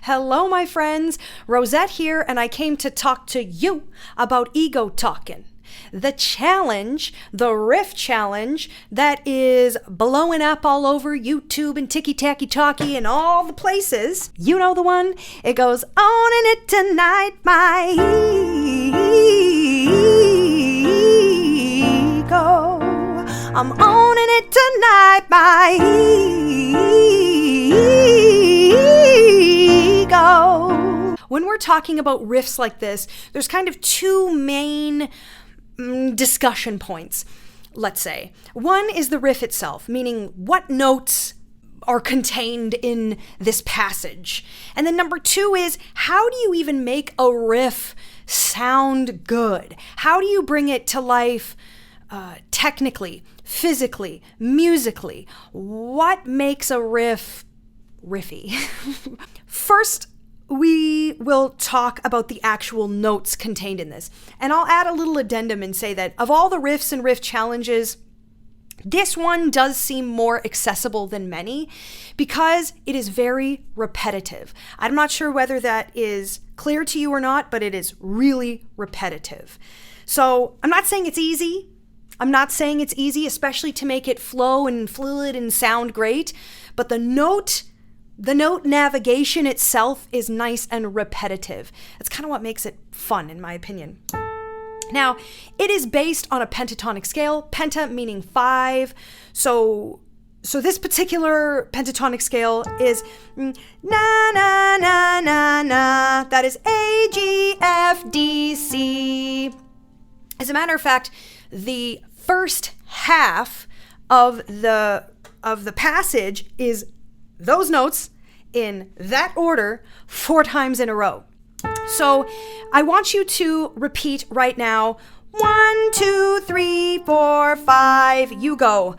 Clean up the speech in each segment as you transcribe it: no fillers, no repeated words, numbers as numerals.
Hello, my friends. Rozette here, and I came to talk to you about ego talking. The challenge, the riff challenge that is blowing up all over YouTube and ticky-tacky-talkie and all the places. You know the one? It goes, owning it tonight, my ego. I'm owning it tonight, my ego. When we're talking about riffs like this, there's kind of two main discussion points, let's say. One is the riff itself, meaning what notes are contained in this passage. And then number two is, how do you even make a riff sound good? How do you bring it to life technically, physically, musically? What makes a riff riffy? First, we will talk about the actual notes contained in this. And I'll add a little addendum and say that of all the riffs and riff challenges, this one does seem more accessible than many because it is very repetitive. I'm not sure whether that is clear to you or not, but it is really repetitive. So I'm not saying it's easy. I'm not saying it's easy, especially to make it flow and fluid and sound great, but the note navigation itself is nice and repetitive. That's kind of what makes it fun, in my opinion. Now, it is based on a pentatonic scale, penta meaning 5. So this particular pentatonic scale is na na na na na. That is A, G, F, D, C. As a matter of fact, the first half of the passage is those notes in that order 4 times in a row. So I want you to repeat right now. 1, 2, 3, 4, 5. You go.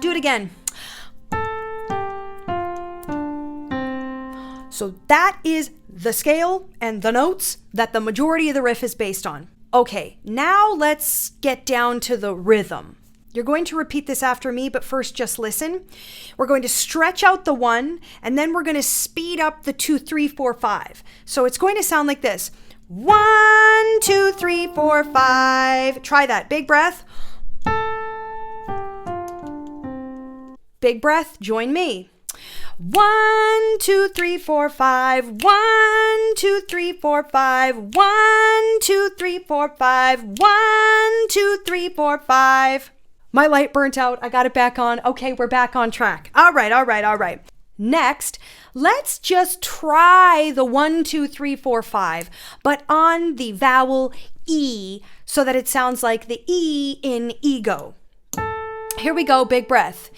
Do it again. So that is the scale and the notes that the majority of the riff is based on. Okay, now let's get down to the rhythm. You're going to repeat this after me, but first just listen. We're going to stretch out the 1, and then we're going to speed up the 2, 3, 4, 5. So it's going to sound like this. 1, 2, 3, 4, 5. Try that. Big breath. Big breath. Join me. 1, 2, 3, 4, 5. 1, 2, 3, 4, 5. 1, 2, 3, 4, 5. 1, 2, 3, 4, 5. My light burnt out. I got it back on. Okay, we're back on track. All right. Next, let's just try the 1, 2, 3, 4, 5, but on the vowel E so that it sounds like the E in ego. Here we go. Big breath.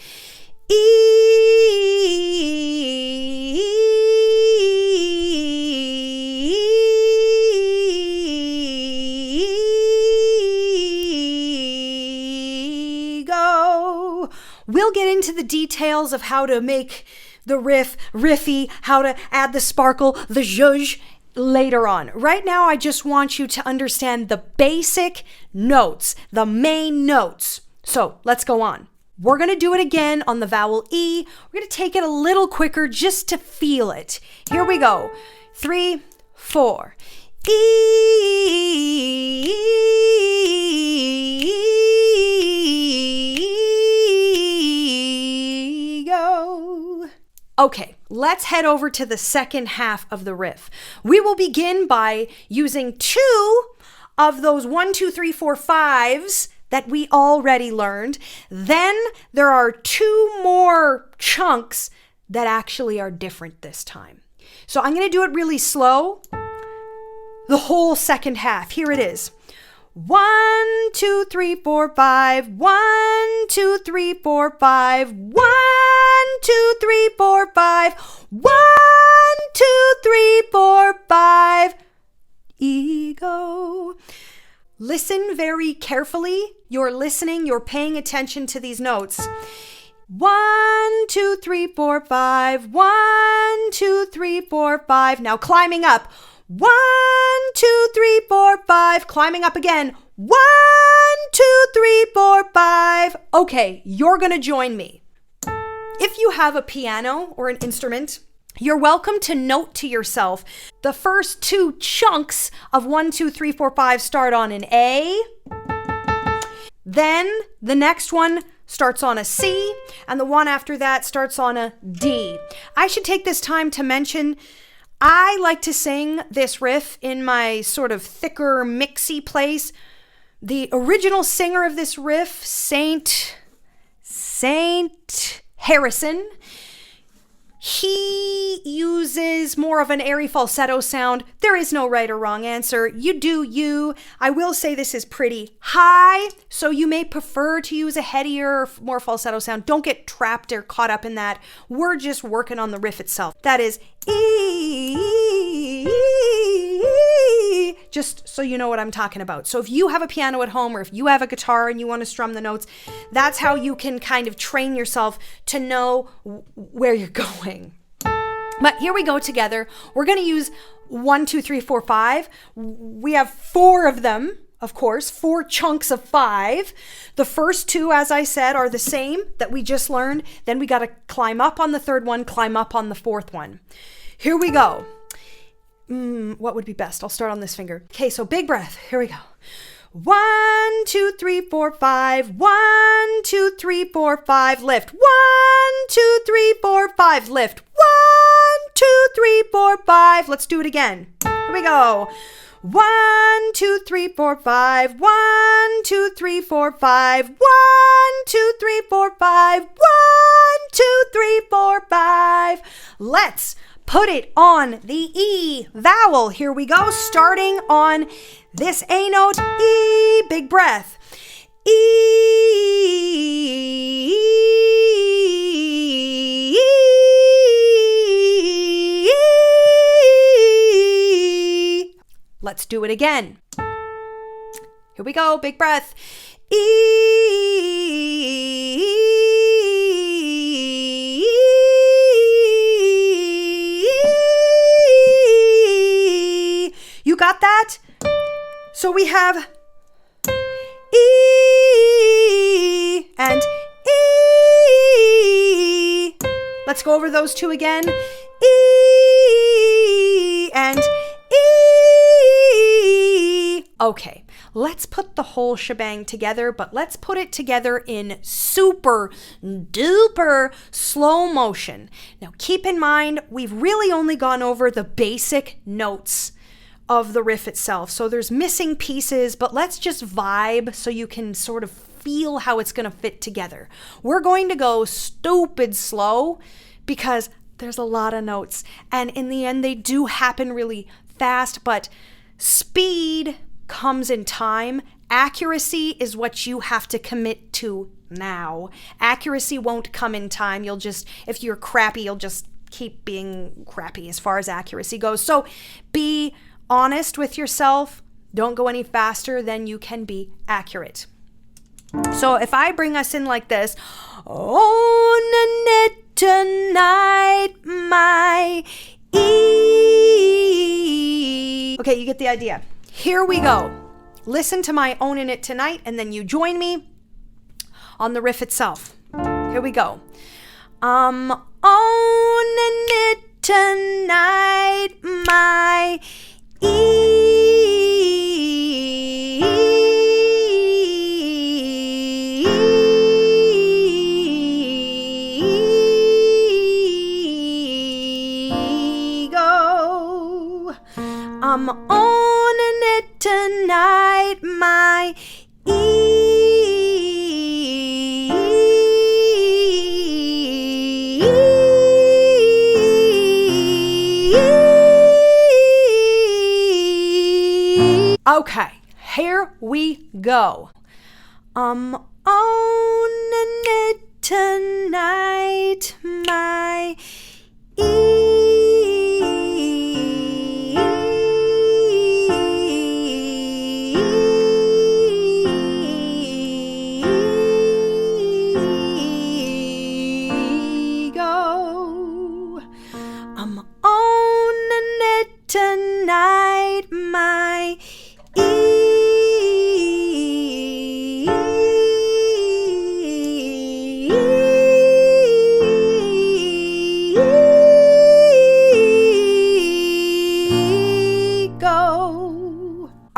We'll get into the details of how to make the riff riffy, how to add the sparkle, the zhuzh later on. Right now, I just want you to understand the basic notes, the main notes. So let's go on. We're going to do it again on the vowel E. We're going to take it a little quicker just to feel it. Here we go. 3, 4. Ego. Okay, let's head over to the second half of the riff. We will begin by using 2 of those 1, 2, 3, 4, 5s that we already learned. Then there are 2 more chunks that actually are different this time. So I'm going to do it really slow. The whole second half. Here it is. 1, 2, 3, 4, 5. 1, 2, 3, 4, 5. 1, 2, 3, 4, 5. 1, 2, 3, 4, 5. Ego. Listen very carefully. You're listening, you're paying attention to these notes. 1, 2, 3, 4, 5. 1, 2, 3, 4, 5. Now climbing up. 1, 2, 3, 4, 5. Climbing up again. 1, 2, 3, 4, 5. Okay, you're gonna join me. If you have a piano or an instrument, you're welcome to note to yourself the first two chunks of 1, 2, 3, 4, 5 start on an A. Then the next one starts on a C, and the one after that starts on a D. I should take this time to mention I like to sing this riff in my sort of thicker, mixy place. The original singer of this riff, Saint Harrison, he uses more of an airy falsetto sound. There is no right or wrong answer. You do you. I will say this is pretty high, so you may prefer to use a headier, more falsetto sound. Don't get trapped or caught up in that. We're just working on the riff itself. That is E, just so you know what I'm talking about. So if you have a piano at home or if you have a guitar and you want to strum the notes, that's how you can kind of train yourself to know where you're going. But here we go together. We're going to use 1, 2, 3, 4, 5. We have 4 of them, of course, 4 chunks of 5. The first 2, as I said, are the same that we just learned. Then we got to climb up on the third one, climb up on the fourth one. Here we go. What would be best? I'll start on this finger. Okay, so big breath. Here we go. 1, 2, 3, 4, 5. 1, 2, 3, 4, 5. Lift. 1, 2, 3, 4, 5. Lift. 1, 2, 3, 4, 5. Let's do it again. Here we go. 1, 2, 3, 4, 5. 1, 2, 3, 4, 5. 1, 2, 3, 4, 5. 1, 2, 3, 4, 5. Let's put it on the E vowel. Here we go, starting on this A note, E, big breath. E. Let's do it again. Here we go, big breath. E. You got that? So we have E and E. Let's go over those 2 again. E and E. Okay, let's put the whole shebang together, but let's put it together in super duper slow motion. Now keep in mind, we've really only gone over the basic notes of the riff itself. So there's missing pieces, but let's just vibe so you can sort of feel how it's going to fit together. We're going to go stupid slow because there's a lot of notes. And in the end, they do happen really fast, but speed comes in time. Accuracy is what you have to commit to now. Accuracy won't come in time. You'll just, if you're crappy, you'll just keep being crappy as far as accuracy goes. So be honest with yourself. Don't go any faster than you can be accurate. So if I bring us in like this, on it tonight, my E. Okay, you get the idea. Here we go. Listen to my Ownin' It Tonight, and then you join me on the riff itself. Here we go. I'm owning it tonight, my ego. I'm owning it tonight, my Okay, here we go. I'm owning it tonight, my ego. I'm owning it tonight, my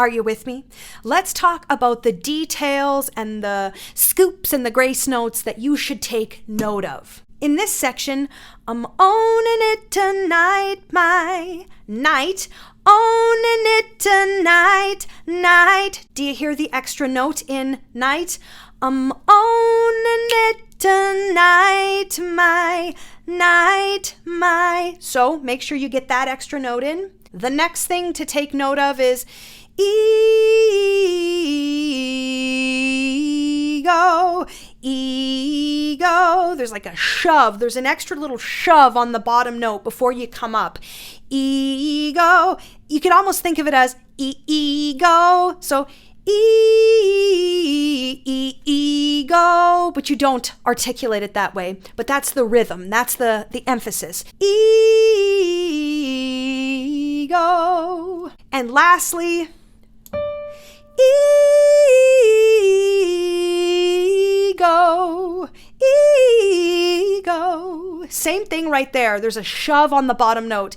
Are you with me? Let's talk about the details and the scoops and the grace notes that you should take note of. In this section, I'm owning it tonight, my night. Owning it tonight, night. Do you hear the extra note in night? I'm owning it tonight, my night, my. So make sure you get that extra note in. The next thing to take note of is ego, ego. There's like a shove. There's an extra little shove on the bottom note before you come up. Ego. You could almost think of it as ego. So ego, but you don't articulate it that way. But that's the rhythm. That's the emphasis. Ego. And lastly, ego, ego. Same thing right there. There's a shove on the bottom note.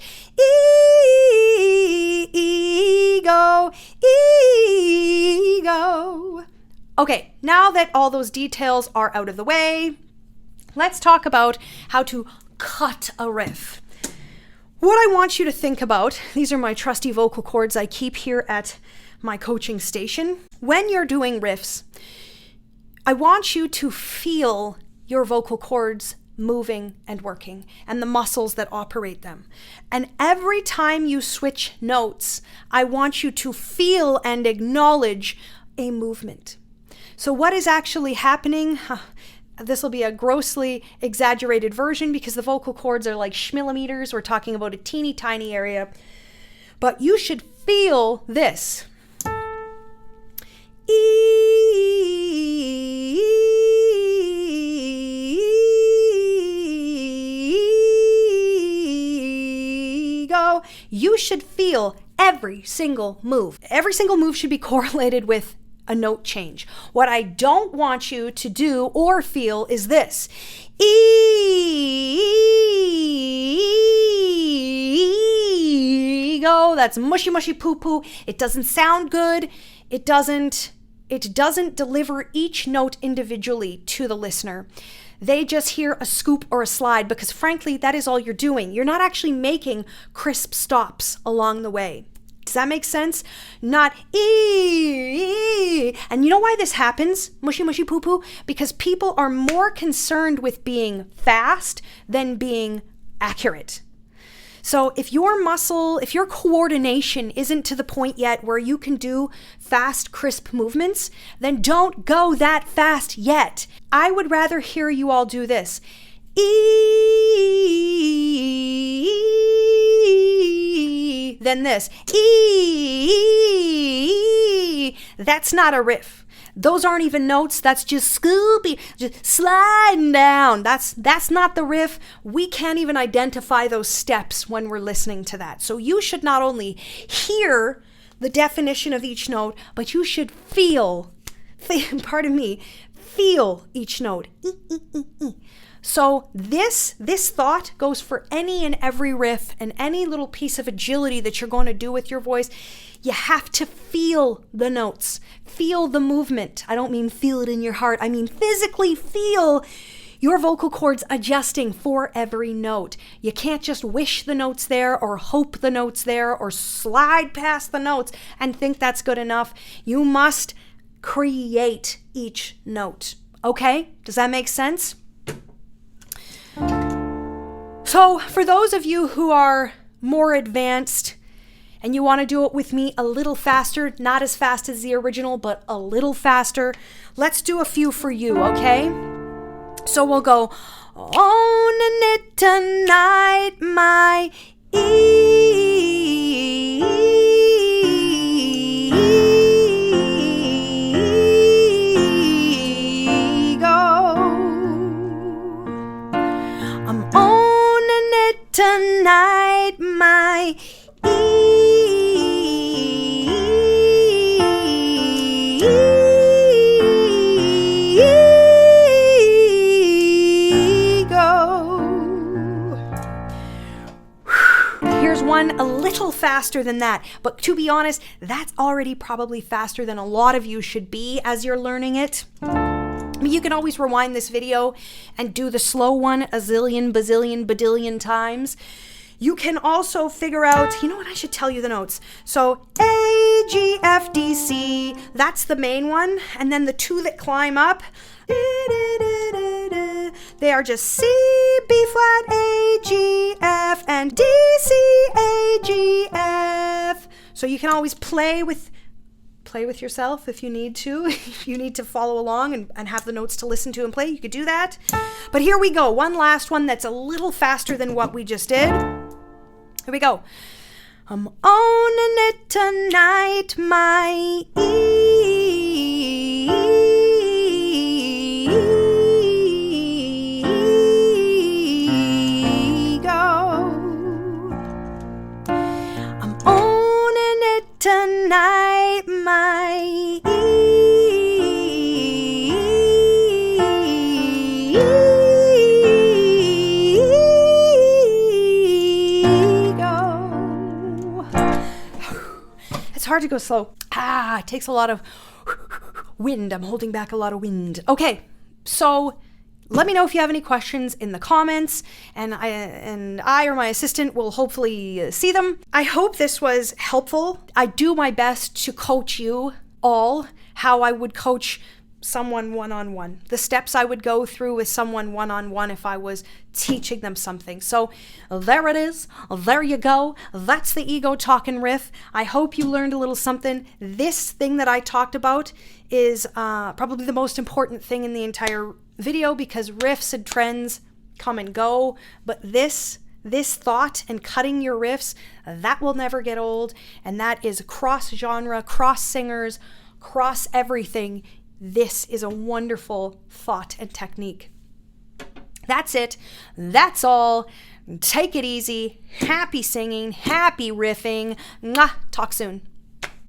Ego, ego. Okay, now that all those details are out of the way, let's talk about how to cut a riff. What I want you to think about, these are my trusty vocal cords I keep here at my coaching station. When you're doing riffs, I want you to feel your vocal cords moving and working and the muscles that operate them. And every time you switch notes, I want you to feel and acknowledge a movement. So what is actually happening? This will be a grossly exaggerated version because the vocal cords are like schmillimeters. We're talking about a teeny tiny area. But you should feel this. Ego. You should feel every single move. Every single move should be correlated with a note change. What I don't want you to do or feel is this. Ego. That's mushy, mushy, poo, poo. It doesn't sound good. It doesn't deliver each note individually to the listener. They just hear a scoop or a slide because frankly, that is all you're doing. You're not actually making crisp stops along the way. Does that make sense? Not And you know why this happens? Mushy, mushy, poo, poo? Because people are more concerned with being fast than being accurate. So if your coordination isn't to the point yet where you can do fast, crisp movements, then don't go that fast yet. I would rather hear you all do this. Than this. That's not a riff. Those aren't even notes. That's just scoopy, just sliding down. That's not the riff. We can't even identify those steps when we're listening to that. So you should not only hear the definition of each note, but you should feel each note. So this thought goes for any and every riff and any little piece of agility that you're going to do with your voice. You have to feel the notes, feel the movement. I don't mean feel it in your heart. I mean physically feel your vocal cords adjusting for every note. You can't just wish the notes there or hope the notes there or slide past the notes and think that's good enough. You must create each note. Okay? Does that make sense? So for those of you who are more advanced and you want to do it with me a little faster, not as fast as the original, but a little faster, let's do a few for you, okay? So we'll go, owning it tonight, my tonight, my one a little faster than that. But to be honest, that's already probably faster than a lot of you should be as you're learning it. I mean, you can always rewind this video and do the slow one a zillion, bazillion, badillion times. You can also figure out, you know what, I should tell you the notes. So A, G, F, D, C, that's the main one. And then the two that climb up, they are just C, B flat, A, G, F, and D, C, A, G, F. So you can always play with yourself if you need to. If you need to follow along and have the notes to listen to and play, you could do that. But here we go. One last one that's a little faster than what we just did. Here we go. I'm owning it tonight, my tonight, my ego. It's hard to go slow. It takes a lot of wind. I'm holding back a lot of wind. Okay, so let me know if you have any questions in the comments, and I or my assistant will hopefully see them. I hope this was helpful. I do my best to coach you all how I would coach someone one-on-one. The steps I would go through with someone one-on-one if I was teaching them something. So there it is. There you go. That's the ego talking riff. I hope you learned a little something. This thing that I talked about is probably the most important thing in the entire video, because riffs and trends come and go, but this thought and cutting your riffs, that will never get old, and that is cross genre, cross singers, cross everything. This is a wonderful thought and technique. That's it. That's all. Take it easy. Happy singing, happy riffing. Mwah. Talk soon.